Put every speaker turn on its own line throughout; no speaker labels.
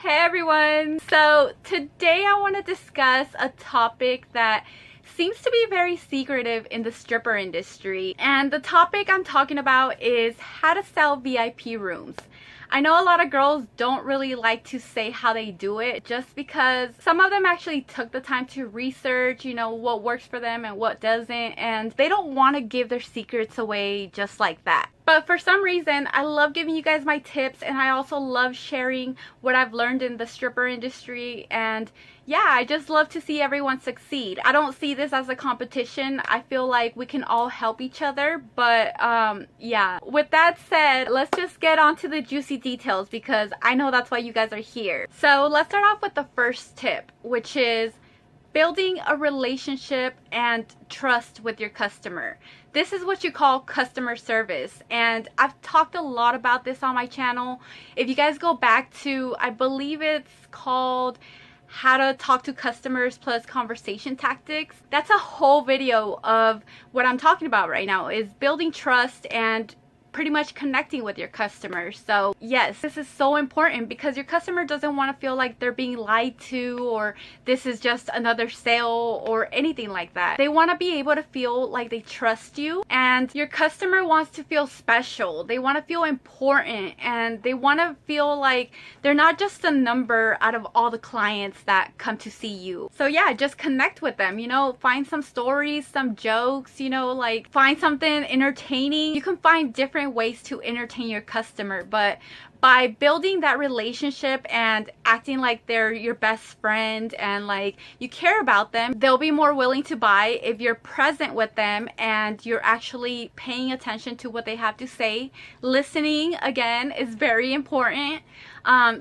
Hey everyone! So today I want to discuss a topic that seems to be very secretive in the stripper industry. And the topic I'm talking about is how to sell VIP rooms. I know a lot of girls don't really like to say how they do it just because some of them actually took the time to research, what works for them and what doesn't, and they don't want to give their secrets away just like that. But for some reason, I love giving you guys my tips, and I also love sharing what I've learned in the stripper industry. And yeah, I just love to see everyone succeed. I don't see this as a competition. I feel like we can all help each other. But yeah, with that said, let's just get on to the juicy details because I know that's why you guys are here. So let's start off with the first tip, which is building a relationship and trust with your customer. This is what you call customer service, and I've talked a lot about this on my channel. If you guys go back to, I believe it's called How to Talk to Customers plus Conversation Tactics, that's a whole video of what I'm talking about right now, is building trust and pretty much connecting with your customers. So yes, this is so important because your customer doesn't want to feel like they're being lied to or this is just another sale or anything like that. They want to be able to feel like they trust you, and your customer wants to feel special. They want to feel important, and they want to feel like they're not just a number out of all the clients that come to see you. So yeah, just connect with them, find some stories, some jokes, like find something entertaining. You can find different ways to entertain your customer, but by building that relationship and acting like they're your best friend and like you care about them, they'll be more willing to buy if you're present with them and you're actually paying attention to what they have to say. Listening, again, is very important.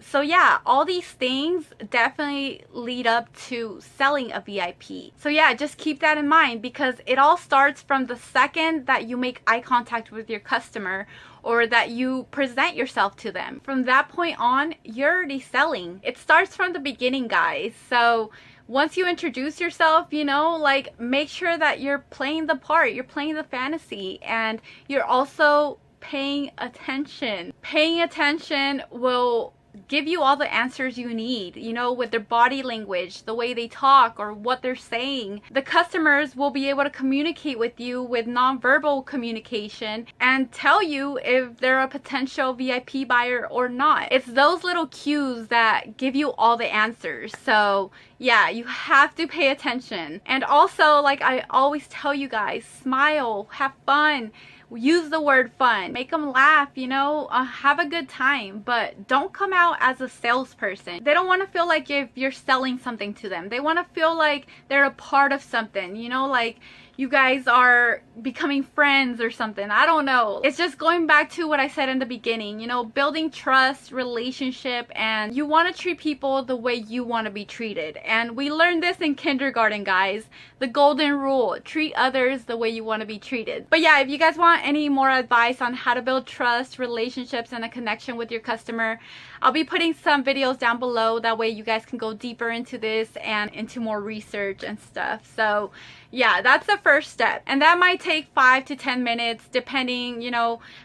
So yeah, all these things definitely lead up to selling a VIP. So yeah, just keep that in mind because it all starts from the second that you make eye contact with your customer or that you present yourself to them. From that point on, you're already selling. It starts from the beginning, guys. So once you introduce yourself, like make sure that you're playing the part, you're playing the fantasy, and you're also paying attention. Paying attention will give you all the answers you need, with their body language, the way they talk or what they're saying. The customers will be able to communicate with you with nonverbal communication and tell you if they're a potential VIP buyer or not. It's those little cues that give you all the answers. So yeah, you have to pay attention. And also, like I always tell you guys, smile, have fun. Use the word fun, make them laugh, have a good time, but don't come out as a salesperson. They don't want to feel like if you're selling something to them. They want to feel like they're a part of something, like you guys are becoming friends or something. I don't know. It's just going back to what I said in the beginning, building trust, relationship, and you want to treat people the way you want to be treated. And we learned this in kindergarten, guys. The golden rule, treat others the way you want to be treated. But yeah, if you guys want any more advice on how to build trust, relationships, and a connection with your customer, I'll be putting some videos down below. That way you guys can go deeper into this and into more research and stuff. So yeah, that's the first step. And that might take 5 to 10 minutes depending,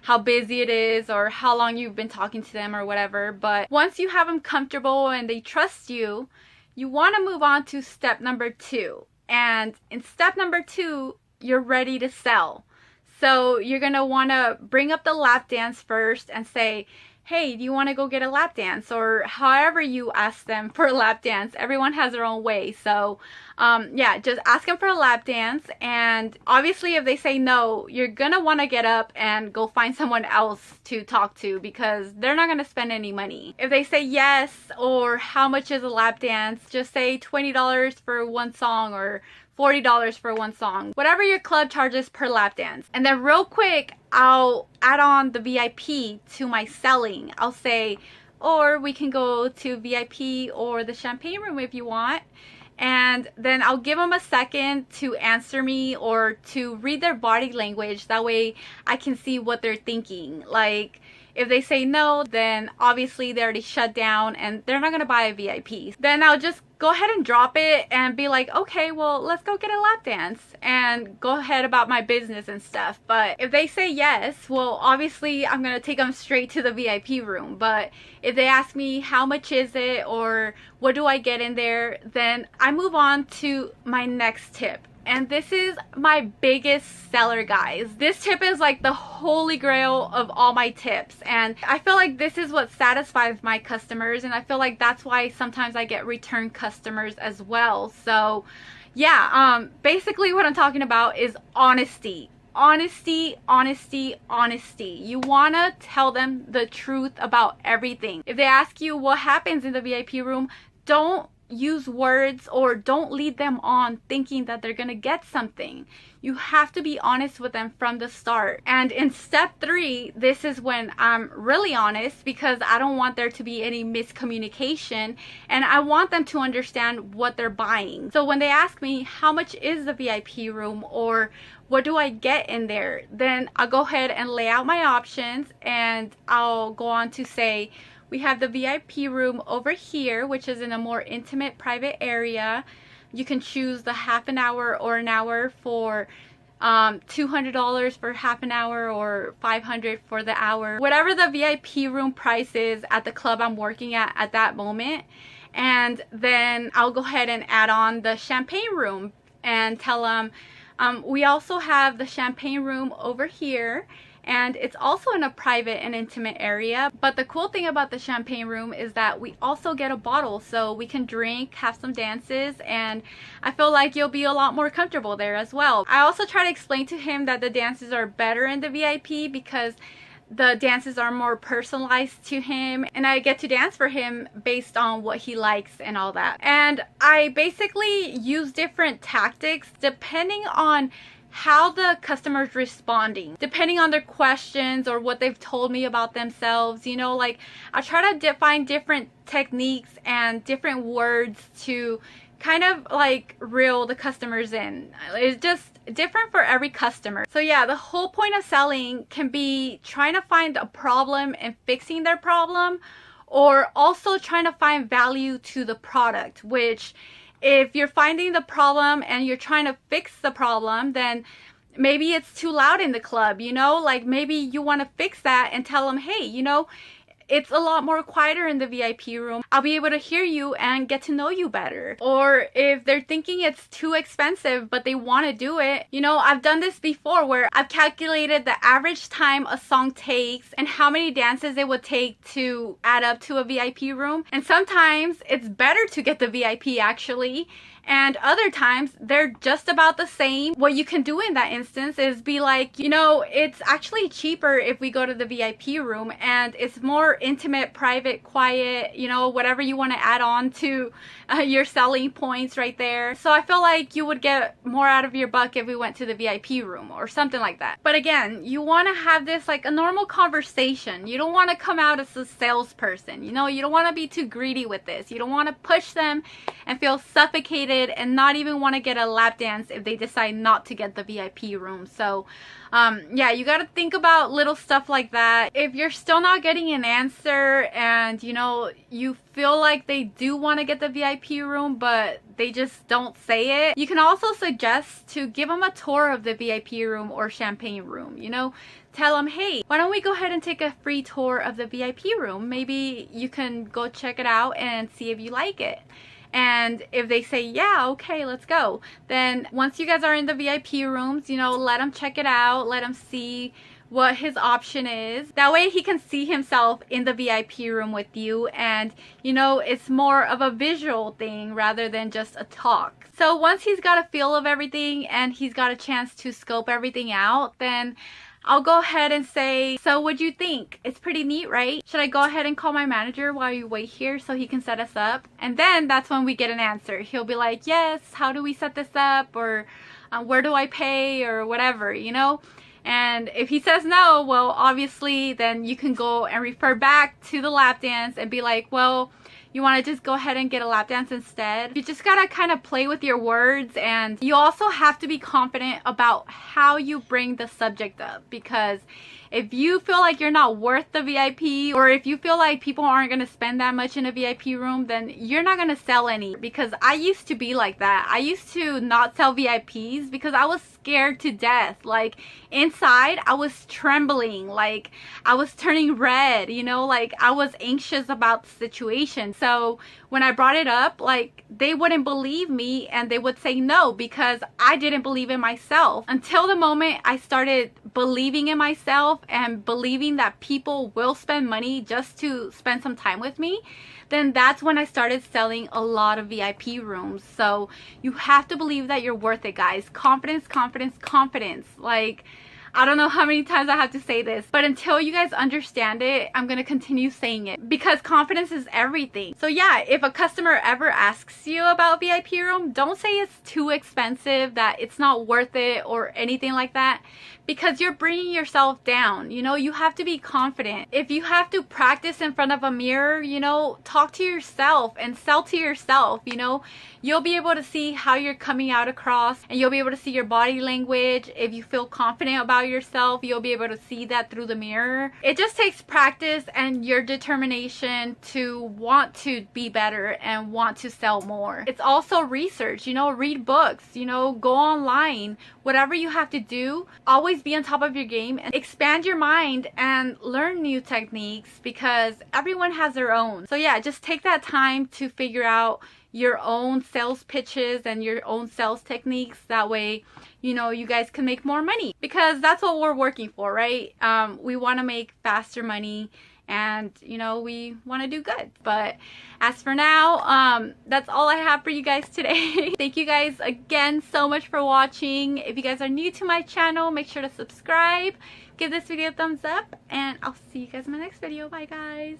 how busy it is or how long you've been talking to them or whatever. But once you have them comfortable and they trust you, you want to move on to step number 2. And in step number 2, you're ready to sell. So you're going to want to bring up the lap dance first and say, hey, do you want to go get a lap dance? Or however you ask them for a lap dance. Everyone has their own way. So yeah, just ask them for a lap dance. And obviously if they say no, you're going to want to get up and go find someone else to talk to because they're not going to spend any money. If they say yes, or how much is a lap dance, just say $20 for one song or $40 for one song, whatever your club charges per lap dance. And then real quick, I'll add on the VIP to my selling. I'll say, or we can go to VIP or the champagne room if you want. And then I'll give them a second to answer me or to read their body language. That way I can see what they're thinking. Like, If they say no, then obviously they already shut down and they're not gonna buy a VIP. Then I'll just go ahead and drop it and be like, okay, well, let's go get a lap dance and go ahead about my business and stuff. But if they say yes, well, obviously I'm gonna take them straight to the VIP room. But if they ask me how much is it or what do I get in there, then I move on to my next tip. And this is my biggest seller, guys. This tip is like the holy grail of all my tips. And I feel like this is what satisfies my customers. And I feel like that's why sometimes I get return customers as well. So yeah, basically what I'm talking about is honesty. Honesty, honesty, honesty. You want to tell them the truth about everything. If they ask you what happens in the VIP room, don't use words or don't lead them on thinking that they're gonna get something. You have to be honest with them from the start. And in step 3, this is when I'm really honest, because I don't want there to be any miscommunication and I want them to understand what they're buying. So when they ask me how much is the VIP room or what do I get in there, then I'll go ahead and lay out my options and I'll go on to say, we have the VIP room over here, which is in a more intimate private area. You can choose the half an hour or an hour for $200 for half an hour or $500 for the hour. Whatever the VIP room price is at the club I'm working at that moment. And then I'll go ahead and add on the champagne room and tell them we also have the champagne room over here. And it's also in a private and intimate area. But the cool thing about the champagne room is that we also get a bottle, so we can drink, have some dances, and I feel like you'll be a lot more comfortable there as well. I also try to explain to him that the dances are better in the VIP because the dances are more personalized to him and I get to dance for him based on what he likes and all that. And I basically use different tactics depending on how the customer's responding, depending on their questions or what they've told me about themselves. You know, like I try to find different techniques and different words to kind of like reel the customers in. It's just different for every customer. So yeah, the whole point of selling can be trying to find a problem and fixing their problem, or also trying to find value to the product, which if you're finding the problem and you're trying to fix the problem, then maybe it's too loud in the club, you know, like maybe you want to fix that and tell them, hey, you know, it's a lot more quieter in the VIP room. I'll be able to hear you and get to know you better. Or if they're thinking it's too expensive but they want to do it, you know, I've done this before where I've calculated the average time a song takes and how many dances it would take to add up to a VIP room. And sometimes it's better to get the VIP actually. And other times they're just about the same. What you can do in that instance is be like, you know, it's actually cheaper if we go to the VIP room and it's more intimate, private, quiet, you know, whatever you want to add on to your selling points right there. So I feel like you would get more out of your buck if we went to the VIP room or something like that. But again, you want to have this like a normal conversation. You don't want to come out as a salesperson. You know, you don't want to be too greedy with this. You don't want to push them and feel suffocated and not even want to get a lap dance if they decide not to get the VIP room. So yeah, you got to think about little stuff like that. If you're still not getting an answer and you know you feel like they do want to get the VIP room but they just don't say it, you can also suggest to give them a tour of the VIP room or champagne room. You know, tell them, hey, why don't we go ahead and take a free tour of the VIP room? Maybe you can go check it out and see if you like it. And if they say, yeah, okay, let's go, then once you guys are in the VIP rooms, you know, let him check it out, let him see what his option is. That way he can see himself in the VIP room with you, and you know, it's more of a visual thing rather than just a talk. So once he's got a feel of everything and he's got a chance to scope everything out, then I'll go ahead and say, so what'd you think? It's pretty neat, right? Should I go ahead and call my manager while you wait here so he can set us up? And then that's when we get an answer. He'll be like, yes, how do we set this up? Or where do I pay? Or whatever, you know? And if he says no, well, obviously then you can go and refer back to the lap dance and be like, well, you want to just go ahead and get a lap dance instead. You just gotta kind of play with your words, and you also have to be confident about how you bring the subject up, because If you feel like you're not worth the VIP, or if you feel like people aren't going to spend that much in a VIP room, then you're not going to sell any. Because I used to be like that. I used to not sell VIPs because I was scared to death. Like inside I was trembling, like I was turning red, you know, like I was anxious about the situation. So when I brought it up, like they wouldn't believe me and they would say no because I didn't believe in myself. Until the moment I started believing in myself and believing that people will spend money just to spend some time with me, then that's when I started selling a lot of VIP rooms. So you have to believe that you're worth it, guys. Confidence, confidence, confidence. Like, I don't know how many times I have to say this, but until you guys understand it, I'm going to continue saying it because confidence is everything. So yeah, if a customer ever asks you about VIP room, don't say it's too expensive, that it's not worth it or anything like that, because you're bringing yourself down. You know, you have to be confident. If you have to practice in front of a mirror, you know, talk to yourself and sell to yourself. You know, you'll be able to see how you're coming out across, and you'll be able to see your body language. If you feel confident about yourself, you'll be able to see that through the mirror. It just takes practice and your determination to want to be better and want to sell more. It's also research, you know, read books, you know, go online, whatever you have to do. Always be on top of your game and expand your mind and learn new techniques, because everyone has their own. So yeah, just take that time to figure out your own sales pitches and your own sales techniques. That way, you know, you guys can make more money, because that's what we're working for, right? We want to make faster money, and you know, we want to do good. But as for now, that's all I have for you guys today. Thank you guys again so much for watching. If you guys are new to my channel, make sure to subscribe, give this video a thumbs up, and I'll see you guys in my next video. Bye guys.